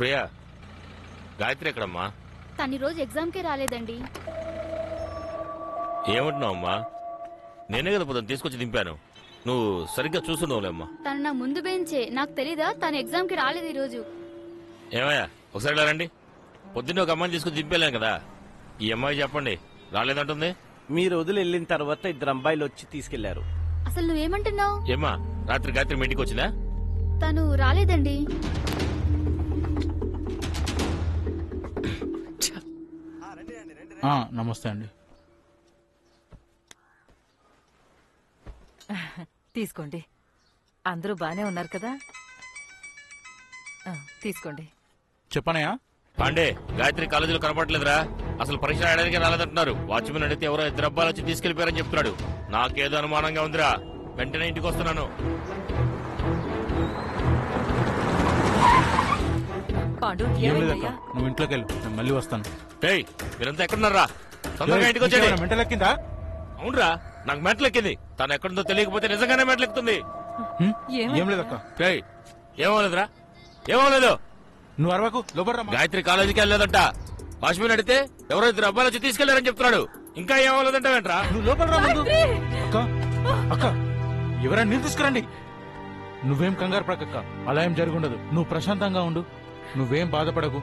ప్రియా, గాయత్రి ఎక్కడమ్మా? తను రోజు ఎగ్జామ్కే రాలేదండి. ఏమంటున్నావమ్మా? నేనే కదా పొద్దున తీసుకొచ్చి దింపాను. నువ్వు సరిగ్గా చూస్తున్నావులేమ్మా. తను నా ముందు బెంచే, నాకు తెలీదా తను ఎగ్జామ్కి రాలేదు ఈ రోజు. ఏమయ్యా, ఒకసారి ఇలా రండి. పొద్దున్నే ఒక అమ్మాయిని తీసుకొచ్చి దింపేలేం కదా. ఈ అమ్మాయి చెప్పండి, రాలేదంటుంది. మీరు వదిలి వెళ్ళిన తర్వాత ఇద్దరు అబ్బాయిలు వచ్చి తీసుకెళ్లారు. అసలు నువ్వేమంటున్నావు? ఏమ్మా, రాత్రి గాయత్రి మీ ఇంటికి వచ్చిందా? తను రాలేదండి. నమస్తే అండి. తీసుకోండి. అందరూ బానే ఉన్నారు కదా? తీసుకోండి. చెప్పనయా? పాండే, గాయత్రి కాలేజీలో కనపడలేదురా. అసలు పరీక్ష రాయడానికి రాలేదంటున్నారు. వాచ్మెన్ అడిగితే ఎవరో ఇద్దరు అబ్బాయిలు వచ్చి తీసుకెళ్లిపోయారని చెప్తున్నాడు. నాకేదో అనుమానంగా ఉందిరా. వెంటనే ఇంటికి వస్తున్నాను. పాండు, ఏం లేదక్క, నువ్వు ఇంట్లోకి వెళ్ళు, నేను మళ్ళీ వస్తాను. ఏయ్, మీరంతా ఎక్కడున్నారా? తొందరగా ఇంటికి వచ్చేయండి. మెంటలెక్కిందా? అవునరా, నాకు మెట్లెక్కింది. తను ఎక్కడుందో తెలియకపోతే నిజంగానే మెట్లెక్కుతుంది. ఏం లేదక్క. ఏమవలేదురా, ఏమవలేదు. నువ్వు అరవకు, లోపల గాయత్రి కాలేజీకి వెళ్ళలేదంట. వాచ్మెన్ అడిగితే ఎవరో ఇద్దరు అబ్బాయిలు వచ్చి తీసుకెళ్లారని చెప్తున్నాడు. ఇంకా ఏమవలేదంట వెంట్రా. నువ్వు లోపల రా ముందు. అక్క అక్క, ఎవరైనా నీళ్ళు తీసుకురండి. నువ్వేం కంగారు పడకక్క, అలా ఏం జరుగుండదు. నువ్వు ప్రశాంతంగా ఉండు, నువ్వేం బాధపడకు.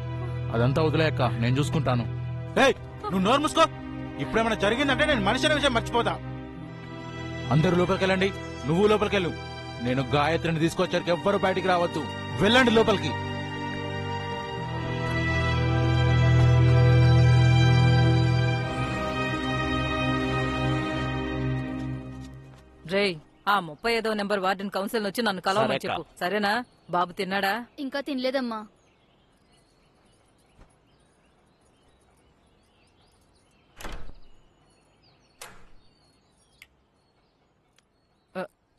అదంతా వదిలేయక్క, నేను చూసుకుంటాను. నువ్వు నోరు మూసుకో. ఇప్పుడేమైనా జరిగిందంటే నేను మనిషి అనే విషయం మర్చిపోతా. అందరూ లోపలికి వెళ్ళండి, నువ్వు లోపలికి వెళ్ళు. నేను గాయత్రిని తీసుకొచ్చారు, ఎవ్వరు బయటికి రావద్దు. వెళ్ళండి లోపలికి. రేయ్, ఆ 35వ నెంబర్ వార్డెన్ కౌన్సిల్ వచ్చి నన్ను కలవమని చెప్పు, సరేనా? బాబు తిన్నాడా? ఇంకా తినలేదమ్మా.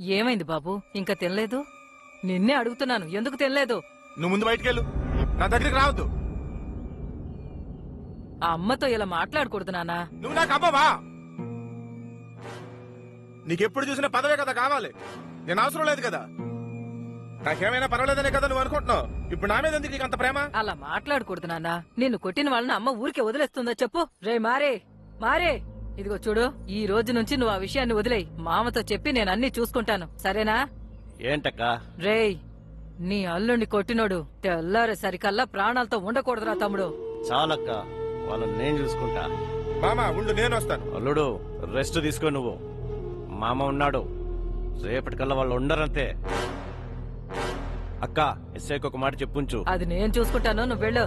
ఏమైంది బాబు, ఇంకా తినలేదు? నిన్నే అడుగుతున్నాను, ఎందుకు తినలేదు? నువ్వు ముందు బయటికెళ్ళు, నా దగ్గరికి రావద్దు. ఆ అమ్మతో ఇలా మాట్లాడకూడదు నాన్నా. నువ్వు నాకు అమ్మవా? నీకెప్పుడు చూసినా పదవే కదా కావాలి. నేను అవసరం లేదు కదా. నాకేమైనా పర్వాలేదనే కదా నువ్వు అనుకుంటున్నావు. ఇప్పుడు నా మీద ఎందుకు నీకు అంత ప్రేమ? అలా మాట్లాడకూడదు నాన్నా. నిన్ను కొట్టిన వాళ్ళని అమ్మ ఊరికే వదిలేస్తుందా చెప్పు? రే మారే మారే, ఇదిగో చూడు, ఈ రోజు నుంచి నువ్వు ఆ విషయాన్ని వదిలేయి. మామతో చెప్పి నేను అన్ని చూసుకుంటాను, సరేనా? ఏంటక్క? రేయ్, నీ అల్లుడిని కొట్టినోడు తెల్లారే సరికల్లా ప్రాణాలతో ఉండకూడదురా తమ్ముడు. చాలక్క, వాళ్ళని నేను చూసుకుంటా. మామ ఉండు, నేను వస్తాను. అల్లుడు, రెస్ట్ తీసుకో. నువ్వు మామ ఉన్నాడు, రేపటికల్లా వాళ్ళు ఉండరంతే. అక్క, ఎస్ఐకి ఒక మాట చెప్పుంచు. అది నేను చూసుకుంటాను, నువ్వు వెళ్ళు.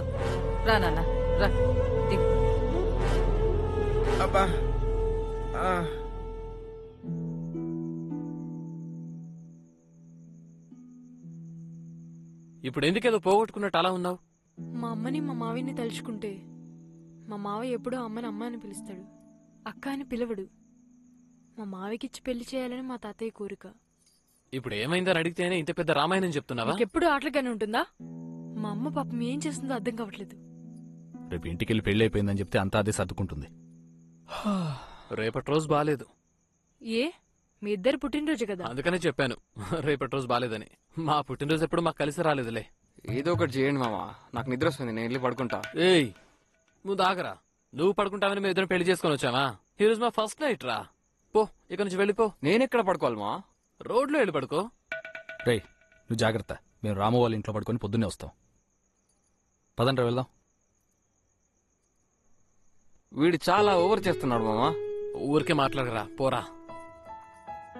రా నాన్న, రా. అబ్బా, ఇప్పుడు ఎందుకేదో పోగొట్టుకున్నట్టు అలా ఉన్నావు? మా అమ్మని మా మావిని తలుచుకుంటే మా మావయ్య ఎప్పుడూ అమ్మని అమ్మ అని పిలుస్తాడు, అక్క అని పిలవడు. మా మావికిచ్చి పెళ్లి చేయాలని మా తాతయ్య కోరిక. ఇప్పుడు ఏమైందని అడిగితేనే ఇంత పెద్ద రామాయణం చెప్తున్నావా? ఎప్పుడు ఆటలుగానే ఉంటుందా? మా అమ్మ పాపం ఏం చేస్తుందో అర్థం కావట్లేదు. రేపు ఇంటికెళ్ళి పెళ్లి అయిపోయిందని చెప్తే అంతా అదే సర్దుకుంటుంది. రేపటి రోజు బాలేదు. ఏ, మీ ఇద్దరు పుట్టినరోజు కదా. అందుకనే చెప్పాను రేపటి రోజు బాలేదని. మా పుట్టినరోజు ఎప్పుడు మాకు కలిసి రాలేదులే. ఏదో ఒకటి చేయండి మామా, నాకు నిద్ర వస్తుంది, నేను వెళ్ళి పడుకుంటా. ఏయ్, నువ్వు దాగరా. నువ్వు పడుకుంటావని మేము ఇద్దరం పెళ్లి చేసుకుని వచ్చావా? ఈ రోజు మా ఫస్ట్ నైట్ రా. పో, ఇక్కడ నుంచి వెళ్ళిపో. నేను ఎక్కడ పడుకోవాలి మా? రోడ్లో వెళ్ళి పడుకో. రే, నువ్వు జాగ్రత్త. మేము రాము వాళ్ళ ఇంట్లో పడుకొని పొద్దున్నే వస్తాం. పదండ్రా వెళ్దాం. వీడు చాలా ఓవర్ చేస్తున్నాడు మామా. ఊరికే మాట్లాడరా, పోరా.